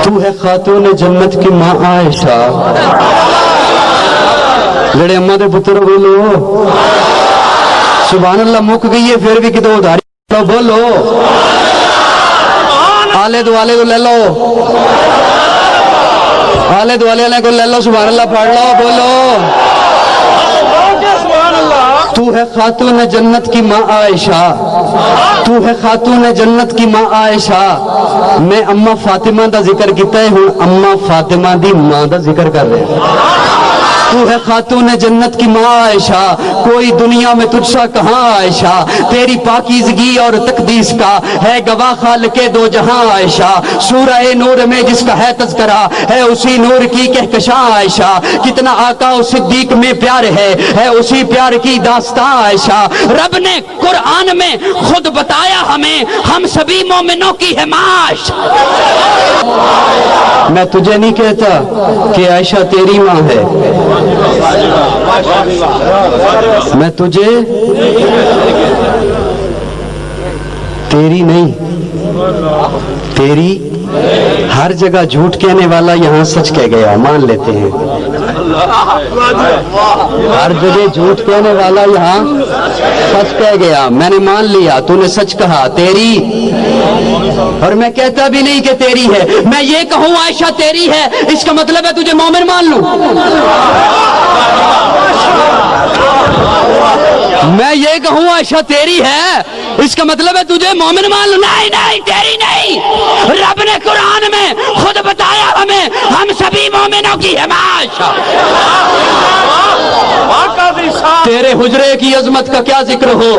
تو ہے خاتون جنت کی ماں عائشہ. جڑے اما دے پتر بولو سبحان اللہ. مک گئی ہے پھر بھی کتوں ادھاری بولو. آلے دوالے کو لے لو, آلے دوالے کو لے لو, سبحان اللہ پڑھ لو, بولو. تو ہے خاتون جنت کی ماں عائشہ, تو ہے خاتون جنت کی ماں عائشہ. میں اما فاطمہ دا ذکر کیتا ہے, ہوں اما فاطمہ دی ماں دا ذکر کر رہے ہیں. تو ہے خاتون جنت کی ماں عائشہ, کوئی دنیا میں تجھ سا کہاں عائشہ. تیری پاکیزگی اور تقدیس کا ہے گواہ خالق دو جہاں عائشہ. سورہ نور میں جس کا ہے تذکرہ ہے اسی نور کی کہکشاں عائشہ. کتنا آقا و صدیق میں پیار ہے اسی پیار کی داستاں عائشہ. رب نے قرآن میں خود بتایا ہمیں, ہم سبھی مومنوں کی ہے معاش. میں تجھے نہیں کہتا کہ عائشہ تیری ماں ہے, میں تجھے تیری نہیں, تیری ہر جگہ جھوٹ کہنے والا یہاں سچ کہہ گیا, مان لیتے ہیں. ہر جگہ جھوٹ کہنے والا یہاں سچ کہہ گیا, میں نے مان لیا, تو نے سچ کہا تیری. اور میں کہتا بھی نہیں کہ تیری ہے, میں یہ کہوں عائشہ تیری ہے, اس کا مطلب ہے تجھے مومن مان لوں. میں یہ کہوں عائشہ تیری ہے, اس کا مطلب ہے تجھے مومن مان لوں. نہیں نہیں, تیری نہیں. رب نے قرآن میں خود بتایا ہمیں, ہم سبھی مومنوں کی حمایت. تیرے حجرے کی عظمت کا کیا ذکر ہو,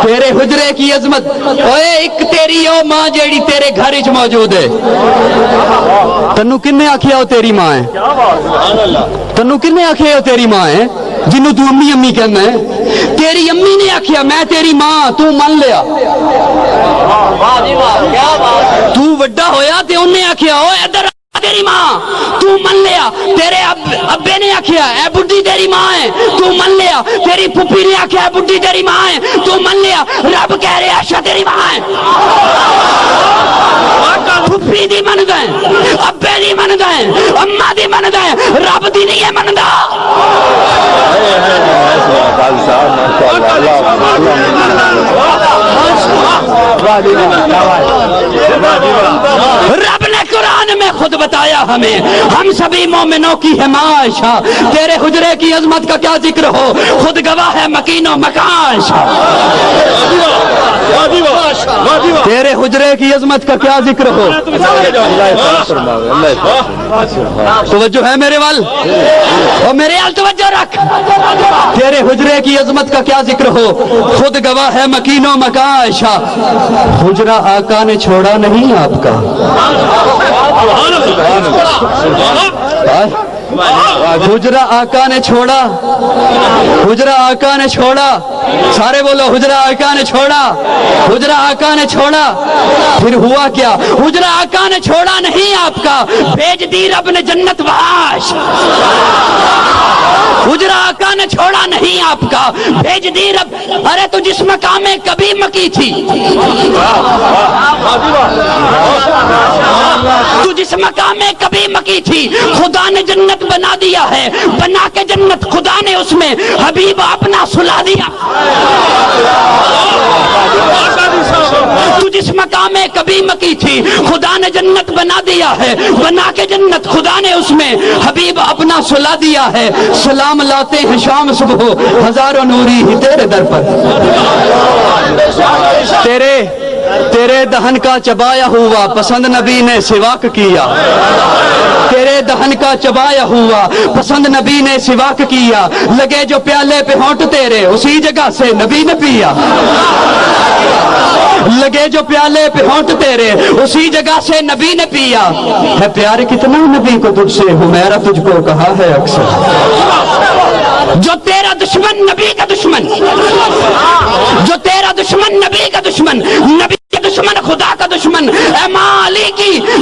تیرے حجرے کی عظمت. اوے ایک تیری او ماں جیڑی تیرے گھر وچ موجود ہے, تنو کنے آکھیا او تیری ماں ہے, تنو کنے آکھیا او تیری ماں ہے جنوں تو امی امی کہنا ہے. تیری امی نے آکھیا میں تیری ماں, تو من لیا. تو وڈا ہویا تے انہیں آکھیا او ادھر تیری ماں, تو من لیا. تیرے ابے نے آکھیا اے بڈھی تیری ماں ہے, تو من لیا. تیری پھپھی نے آکھیا اے بڈھی تیری ماں ہے, تو من لیا. رب کہہ رہے عائشہ تیری ماں ہے. پھپھی دی مندا ہے, ابے دی مندا ہے, اما دی مندا ہے, رب دی نہیں ہے مندا. رب نے قرآن میں خود بتایا ہمیں, ہم سبھی مومنوں کی حمایت. تیرے حجرے کی عظمت کا کیا ذکر ہو, خود گواہ ہے مکین و مکان. تیرے حجرے کی عظمت کا کیا ذکر ہو. توجہ ہے میرے وال, اور میرے وال توجہ رکھ. تیرے حجرے کی عظمت کا کیا ذکر ہو, خود گواہ ہے مکین و مکان. حجرہ آقا نے چھوڑا نہیں آپ کا, حجرہ آقا نے چھوڑا, حجرہ آقا نے چھوڑا. سارے بولو حجرہ آقا نے چھوڑا, حجرہ آقا نے چھوڑا. پھر ہوا کیا, حجرہ آقا نے چھوڑا نہیں آپ کا, بھیج دی رب نے جنت واش. حجرہ آقا نے چھوڑا نہیں آپ کا, بھیج دی رب. ارے تو جس مقام میں کبھی مکی تھی, تو جس مقام میں کبھی مکی تھی, خدا نے جنت بنا دیا ہے. بنا کے جنت خدا نے اس میں حبیب اپنا سلا دیا. تو جس مقام میں کبھی مکی تھی, خدا نے جنت بنا دیا ہے. بنا کے جنت خدا نے اس میں حبیب اپنا سلا دیا ہے. سلام لاتے ہیں شام صبح, ہزاروں نوری ہی تیرے در پر. تیرے دہن کا چبایا ہوا پسند نبی نے سواک کیا. تیرے دہن کا چبایا ہوا پسند نبی نے سواک کیا. لگے جو پیالے پہ ہونٹ تیرے, اسی جگہ سے نبی نے پیا. لگے جو پیالے پہ ہونٹ تیرے, اسی جگہ سے نبی نے پیا. ہے پیار کتنا نبی کو تجھ سے, حمیرہ تجھ کو کہا ہے اکثر. جو تیرا دشمن نبی کا دشمن, جو تیرا دشمن نبی کا دشمن, نبی کے دشمن خدا کا دشمن. اے ماں علی کی